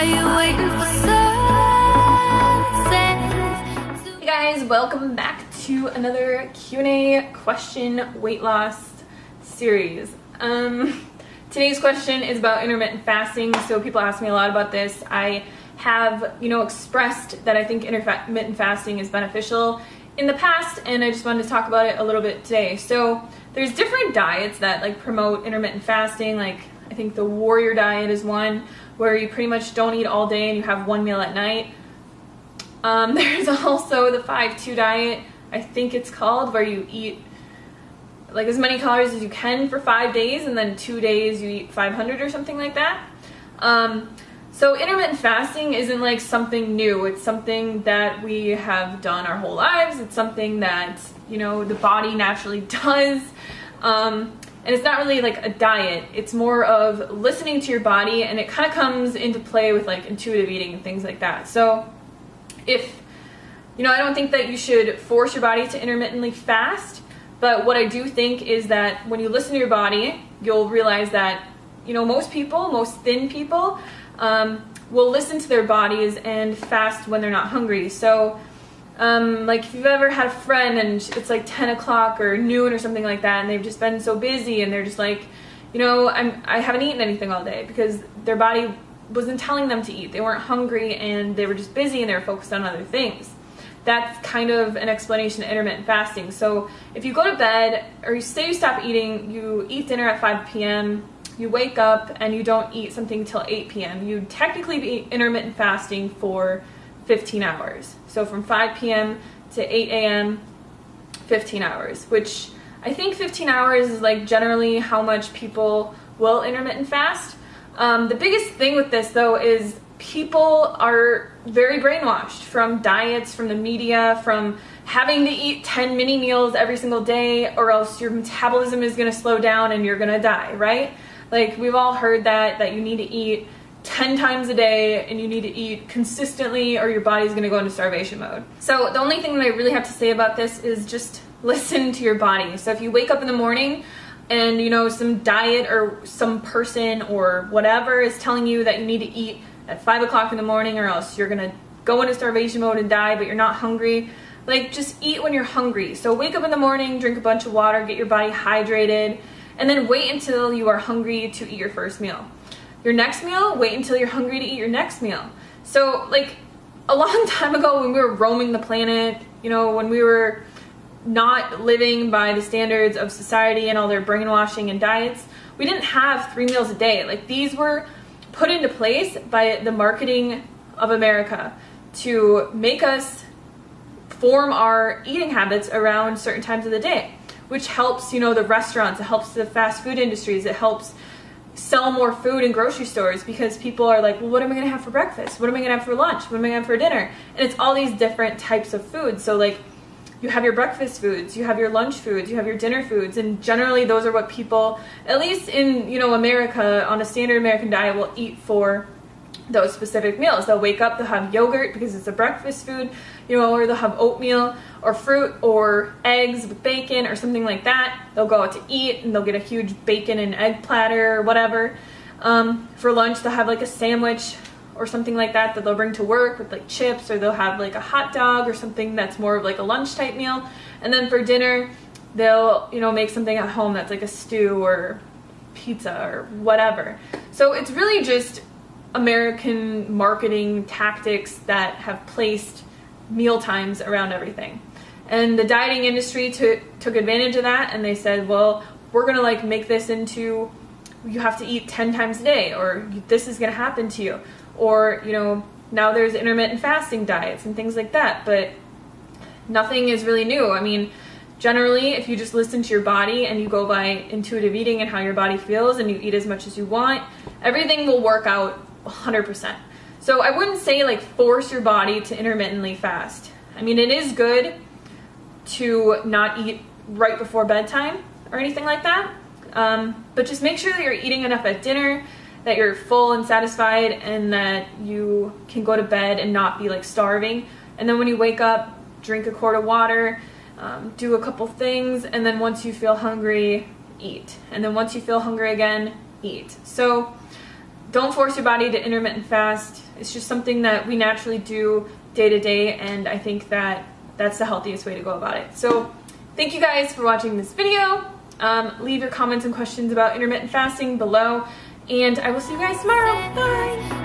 Are you waiting for sunset? Hey guys, welcome back to another Q&A question weight loss series. Today's question is about intermittent fasting. So people ask me a lot about this. I have, expressed that I think intermittent fasting is beneficial in the past, and I just wanted to talk about it a little bit today. So there's different diets that promote intermittent fasting. I think the warrior diet is one where you pretty much don't eat all day and you have one meal at night. There's also the 5-2 diet, I think it's called, where you eat as many calories as you can for 5 days, and then 2 days you eat 500 or something like that. So intermittent fasting isn't something new. It's something that we have done our whole lives. It's something that, the body naturally does. And it's not really a diet. It's more of listening to your body, and it kind of comes into play with intuitive eating and things like that. So if, I don't think that you should force your body to intermittently fast, but what I do think is that when you listen to your body, you'll realize that, most thin people, will listen to their bodies and fast when they're not hungry. So if you've ever had a friend and it's 10 o'clock or noon or something like that, and they've just been so busy and they're just I haven't eaten anything all day because their body wasn't telling them to eat. They weren't hungry and they were just busy and they were focused on other things. That's kind of an explanation of intermittent fasting. So if you go to bed, or you say you stop eating, you eat dinner at 5 p.m., you wake up and you don't eat something till 8 p.m., you'd technically be intermittent fasting for 15 hours. So from 5 p.m. to 8 a.m., 15 hours, which I think 15 hours is generally how much people will intermittent fast. The biggest thing with this though is people are very brainwashed from diets, from the media, from having to eat 10 mini meals every single day, or else your metabolism is going to slow down and you're going to die, right? We've all heard that you need to eat 10 times a day and you need to eat consistently or your body's going to go into starvation mode. So the only thing that I really have to say about this is just listen to your body. So if you wake up in the morning and some diet or some person or whatever is telling you that you need to eat at 5 o'clock in the morning or else you're going to go into starvation mode and die, but you're not hungry, just eat when you're hungry. So wake up in the morning, drink a bunch of water, get your body hydrated, and then wait until you are hungry to eat your first meal. Your next meal, wait until you're hungry to eat your next meal. So a long time ago when we were roaming the planet, when we were not living by the standards of society and all their brainwashing and diets, we didn't have 3 meals a day. These were put into place by the marketing of America to make us form our eating habits around certain times of the day, which helps, the restaurants, it helps the fast food industries, it helps sell more food in grocery stores because people are well, what am I going to have for breakfast? What am I going to have for lunch? What am I going to have for dinner? And it's all these different types of foods. So you have your breakfast foods, you have your lunch foods, you have your dinner foods, and generally those are what people, at least in, America, on a standard American diet, will eat for those specific meals. They'll wake up, they'll have yogurt because it's a breakfast food, or they'll have oatmeal or fruit or eggs with bacon or something like that. They'll go out to eat and they'll get a huge bacon and egg platter or whatever. For lunch, they'll have a sandwich or something like that they'll bring to work with chips, or they'll have a hot dog or something that's more of a lunch type meal. And then for dinner, they'll, make something at home that's a stew or pizza or whatever. So it's really just American marketing tactics that have placed meal times around everything. And the dieting industry took advantage of that, and they said, well, we're going to make this into, you have to eat 10 times a day, or this is going to happen to you. Or, now there's intermittent fasting diets and things like that, but nothing is really new. I mean, generally, if you just listen to your body and you go by intuitive eating and how your body feels and you eat as much as you want, everything will work out 100%. So I wouldn't say force your body to intermittently fast. I mean, it is good to not eat right before bedtime or anything like that, but just make sure that you're eating enough at dinner, that you're full and satisfied, and that you can go to bed and not be starving. And then when you wake up, drink a quart of water, do a couple things, and then once you feel hungry, eat. And then once you feel hungry again, eat. So don't force your body to intermittent fast. It's just something that we naturally do day to day, and I think that that's the healthiest way to go about it. So thank you guys for watching this video. Leave your comments and questions about intermittent fasting below, and I will see you guys tomorrow. Bye!